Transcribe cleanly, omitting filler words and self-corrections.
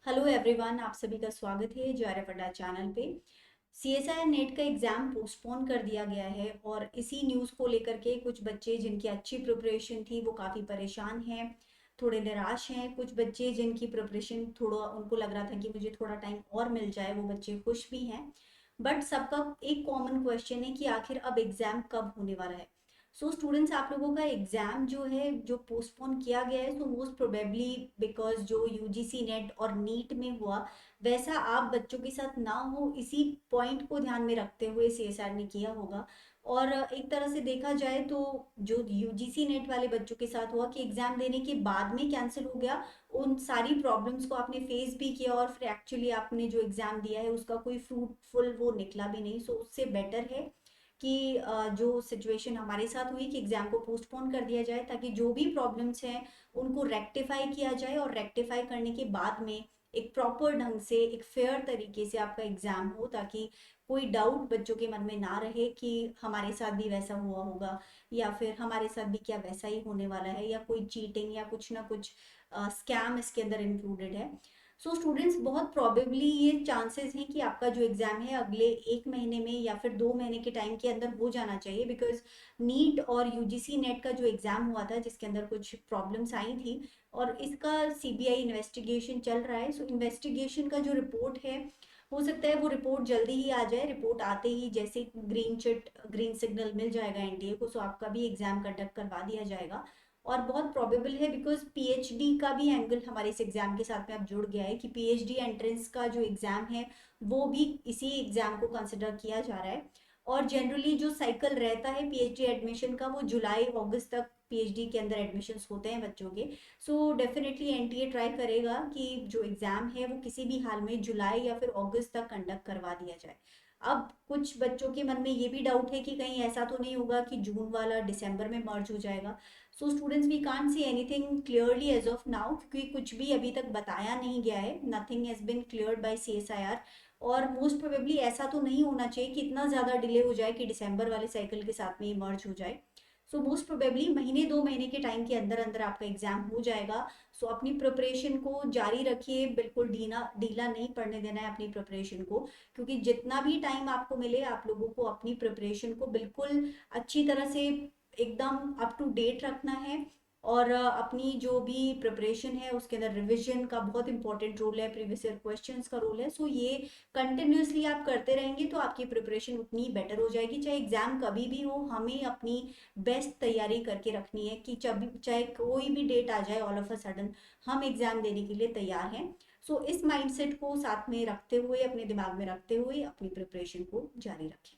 Hello everyone, आप सभी का स्वागत है जो अड्डा चैनल पे। सीएसआईआर नेट का एग्ज़ाम पोस्टपोन कर दिया गया है और इसी न्यूज़ को लेकर के कुछ बच्चे जिनकी अच्छी प्रिपरेशन थी वो काफ़ी परेशान हैं, थोड़े निराश हैं। कुछ बच्चे जिनकी प्रिपरेशन थोड़ा उनको लग रहा था कि मुझे थोड़ा टाइम और मिल जाए, वो बच्चे खुश भी हैं। बट सबका एक कॉमन क्वेश्चन है कि आखिर अब एग्ज़ाम कब होने वाला है। सो स्टूडेंट्स, आप लोगों का एग्ज़ाम जो है जो पोस्टपोन किया गया है, सो मोस्ट प्रोबेबली बिकॉज जो यूजीसी नेट और नीट में हुआ वैसा आप बच्चों के साथ ना हो, इसी पॉइंट को ध्यान में रखते हुए सीएसआर ने किया होगा। और एक तरह से देखा जाए तो जो यूजीसी नेट वाले बच्चों के साथ हुआ कि एग्ज़ाम देने के बाद में कैंसिल हो गया, उन सारी प्रॉब्लम्स को आपने फेस भी किया और फिर एक्चुअली आपने जो एग्ज़ाम दिया है उसका कोई फ्रूटफुल वो निकला भी नहीं। सो उससे बेटर है कि जो सिचुएशन हमारे साथ हुई कि एग्ज़ाम को पोस्टपोन कर दिया जाए, ताकि जो भी प्रॉब्लम्स हैं उनको रेक्टिफाई किया जाए और रेक्टिफाई करने के बाद में एक प्रॉपर ढंग से एक फेयर तरीके से आपका एग्ज़ाम हो, ताकि कोई डाउट बच्चों के मन में ना रहे कि हमारे साथ भी वैसा हुआ होगा या फिर हमारे साथ भी क्या वैसा ही होने वाला है या कोई चीटिंग या कुछ ना कुछ स्कैम इसके अंदर इंक्लूडेड है। सो स्टूडेंट्स, बहुत प्रॉबेबली ये चांसेस हैं कि आपका जो एग्ज़ाम है अगले 1 महीने में या फिर 2 महीने के टाइम के अंदर हो जाना चाहिए, बिकॉज नीट और यूजीसी नेट का जो एग्ज़ाम हुआ था जिसके अंदर कुछ प्रॉब्लम्स आई थी और इसका सीबीआई इन्वेस्टिगेशन चल रहा है। सो इन्वेस्टिगेशन का जो रिपोर्ट है, हो सकता है वो रिपोर्ट जल्दी ही आ जाए। रिपोर्ट आते ही जैसे ग्रीन सिग्नल मिल जाएगा एनटीए को, सो आपका भी एग्ज़ाम कंडक्ट करवा दिया जाएगा। और बहुत प्रोबेबल है बिकॉज पीएचडी का भी एंगल हमारे इस एग्ज़ाम के साथ में अब जुड़ गया है कि पीएचडी एंट्रेंस का जो एग्ज़ाम है वो भी इसी एग्ज़ाम को कंसिडर किया जा रहा है। और जनरली जो साइकिल रहता है पीएचडी एडमिशन का, वो जुलाई अगस्त तक पीएचडी के अंदर एडमिशन्स होते हैं बच्चों के। सो डेफिनेटली एनटीए ट्राई करेगा कि जो एग्ज़ाम है वो किसी भी हाल में जुलाई या फिर अगस्त तक कंडक्ट करवा दिया जाए। अब कुछ बच्चों के मन में ये भी डाउट है कि कहीं ऐसा तो नहीं होगा कि जून वाला दिसंबर में मर्ज हो जाएगा। So students, we can't see anything clearly as of now, क्योंकि कुछ भी अभी तक बताया नहीं गया है। Nothing has been cleared by CSIR. और मोस्ट प्रोबेबली ऐसा तो नहीं होना चाहिए कि इतना ज़्यादा डिले हो जाए कि दिसंबर वाले साइकिल के साथ में ही मर्ज हो जाए। सो मोस्ट प्रोबेबली महीने 2 महीने के टाइम के अंदर अंदर आपका एग्जाम हो जाएगा। सो अपनी प्रिपरेशन को जारी रखिए, बिल्कुल ढीला ढीला नहीं पड़ने देना है अपनी प्रिपरेशन को, क्योंकि जितना भी टाइम आपको मिले आप लोगों को अपनी प्रिपरेशन को बिल्कुल अच्छी तरह से एकदम अप टू डेट रखना है। और अपनी जो भी प्रिपरेशन है उसके अंदर रिवीजन का बहुत इंपॉर्टेंट रोल है, प्रीवियस ईयर क्वेश्चंस का रोल है। सो ये कंटिन्यूसली आप करते रहेंगे तो आपकी प्रिपरेशन उतनी बेटर हो जाएगी। चाहे एग्जाम कभी भी हो, हमें अपनी बेस्ट तैयारी करके रखनी है कि जब चाहे कोई भी डेट आ जाए ऑल ऑफ अ सडन, हम एग्जाम देने के लिए तैयार हैं। सो इस माइंडसेट को साथ में रखते हुए, अपने दिमाग में रखते हुए अपनी प्रिपरेशन को जारी रखें।